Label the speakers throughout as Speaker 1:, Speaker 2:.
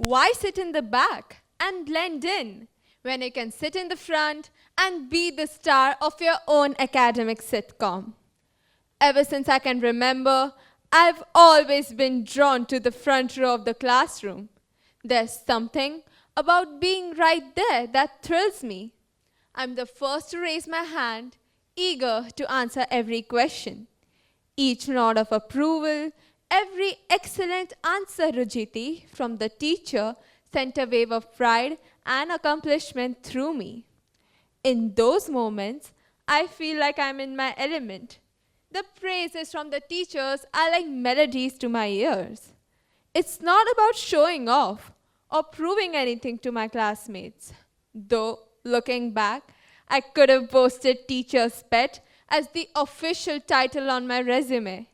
Speaker 1: Why sit in the back and blend in when you can sit in the front and be the star of your own academic sitcom? Ever since I can remember, I've always been drawn to the front row of the classroom. There's something about being right there that thrills me. I'm the first to raise my hand, eager to answer every question. Each nod of approval, every excellent answer, Hrujeetee, from the teacher sent a wave of pride and accomplishment through me. In those moments, I feel like I'm in my element. The praises from the teachers are like melodies to my ears. It's not about showing off or proving anything to my classmates. Though, looking back, I could have boasted teacher's pet as the official title on my resume.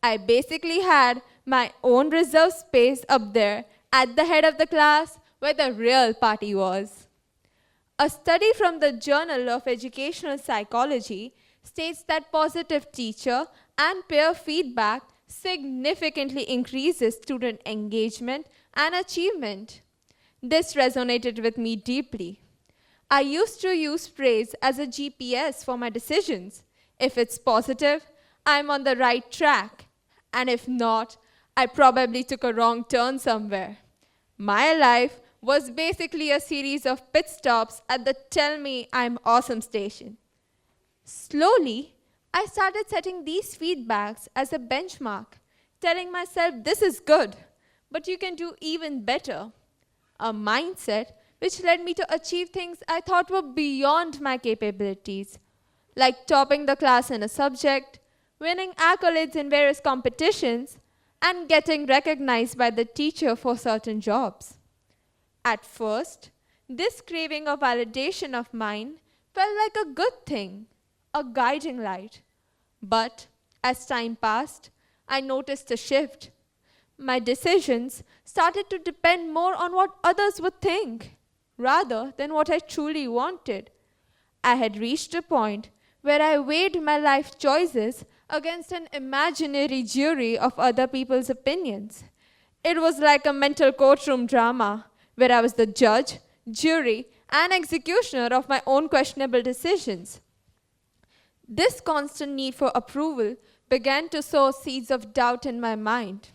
Speaker 1: I basically had my own reserved space up there at the head of the class where the real party was. A study from the Journal of Educational Psychology states that positive teacher and peer feedback significantly increases student engagement and achievement. This resonated with me deeply. I used to use praise as a GPS for my decisions. If it's positive, I'm on the right track. And if not, I probably took a wrong turn somewhere. My life was basically a series of pit stops at the Tell Me I'm Awesome station. Slowly, I started setting these feedbacks as a benchmark, telling myself this is good, but you can do even better. A mindset which led me to achieve things I thought were beyond my capabilities, like topping the class in a subject, winning accolades in various competitions, and getting recognized by the teacher for certain jobs. At first, this craving of validation of mine felt like a good thing, a guiding light. But as time passed, I noticed a shift. My decisions started to depend more on what others would think, rather than what I truly wanted. I had reached a point where I weighed my life choices against an imaginary jury of other people's opinions. It was like a mental courtroom drama where I was the judge, jury, and executioner of my own questionable decisions. This constant need for approval began to sow seeds of doubt in my mind.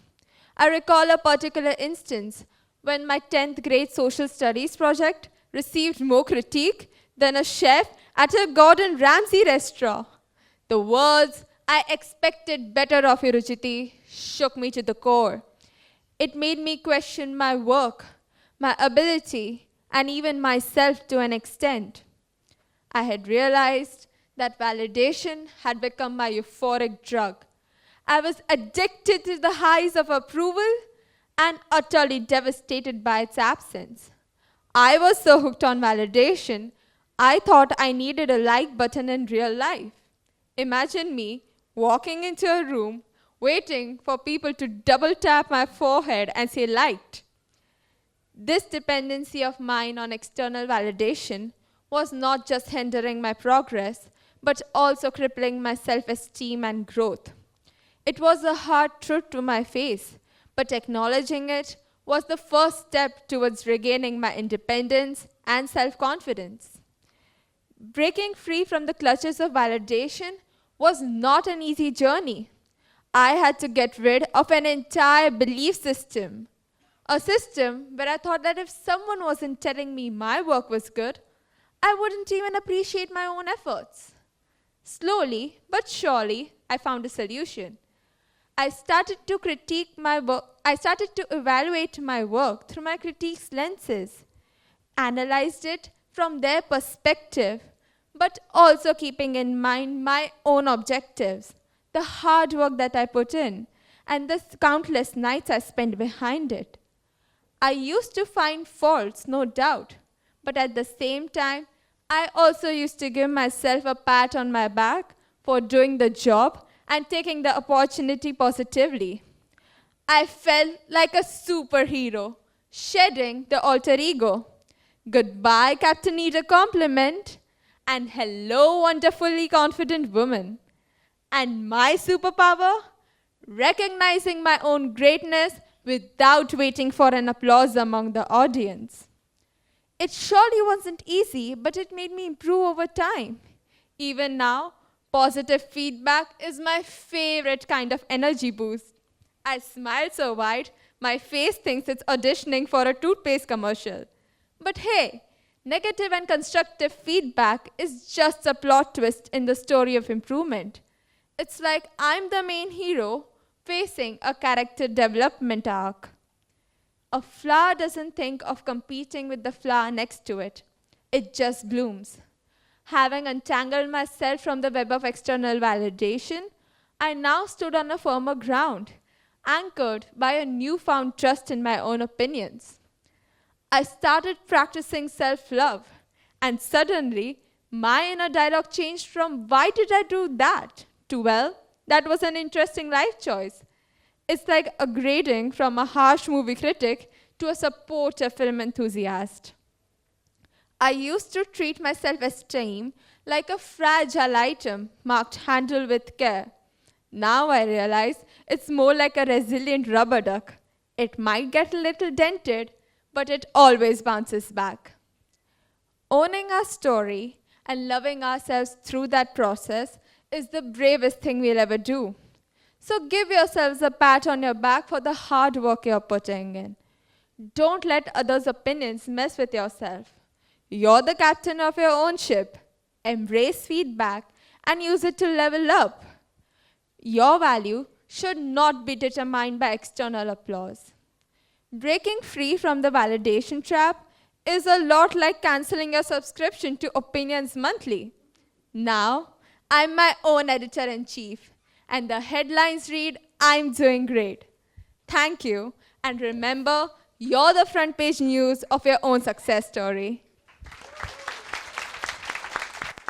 Speaker 1: I recall a particular instance when my 10th grade social studies project received more critique than a chef at a Gordon Ramsay restaurant. The words, "I expected better of you, Hrujeetee," shook me to the core. It made me question my work, my ability, and even myself to an extent. I had realized that validation had become my euphoric drug. I was addicted to the highs of approval and utterly devastated by its absence. I was so hooked on validation, I thought I needed a like button in real life. Imagine me walking into a room, waiting for people to double tap my forehead and say liked. This dependency of mine on external validation was not just hindering my progress, but also crippling my self-esteem and growth. It was a hard truth to my face, but acknowledging it was the first step towards regaining my independence and self-confidence. Breaking free from the clutches of validation was not an easy journey. I had to get rid of an entire belief system. A system where I thought that if someone wasn't telling me my work was good, I wouldn't even appreciate my own efforts. Slowly but surely, I found a solution. I started to evaluate my work through my critique's lenses, analyzed it from their perspective, but also keeping in mind my own objectives, the hard work that I put in, and the countless nights I spent behind it. I used to find faults, no doubt, but at the same time, I also used to give myself a pat on my back for doing the job and taking the opportunity positively. I felt like a superhero, shedding the alter ego. Goodbye, Captain Need a Compliment, and hello, wonderfully confident woman. And my superpower? Recognizing my own greatness without waiting for an applause among the audience. It surely wasn't easy, but it made me improve over time. Even now, positive feedback is my favorite kind of energy boost. I smile so wide, my face thinks it's auditioning for a toothpaste commercial. But hey, negative and constructive feedback is just a plot twist in the story of improvement. It's like I'm the main hero facing a character development arc. A flower doesn't think of competing with the flower next to it. It just blooms. Having untangled myself from the web of external validation, I now stood on a firmer ground, anchored by a newfound trust in my own opinions. I started practicing self-love, and suddenly my inner dialogue changed from "why did I do that?" to "well, that was an interesting life choice." It's like upgrading from a harsh movie critic to a supportive film enthusiast. I used to treat my self-esteem like a fragile item marked "handle with care." Now I realize it's more like a resilient rubber duck. It might get a little dented, but it always bounces back. Owning our story and loving ourselves through that process is the bravest thing we'll ever do. So give yourselves a pat on your back for the hard work you're putting in. Don't let others' opinions mess with yourself. You're the captain of your own ship. Embrace feedback and use it to level up. Your value should not be determined by external applause. Breaking free from the validation trap is a lot like canceling your subscription to Opinions Monthly. Now, I'm my own editor-in-chief, and the headlines read, "I'm doing great." Thank you, and remember, you're the front page news of your own success story.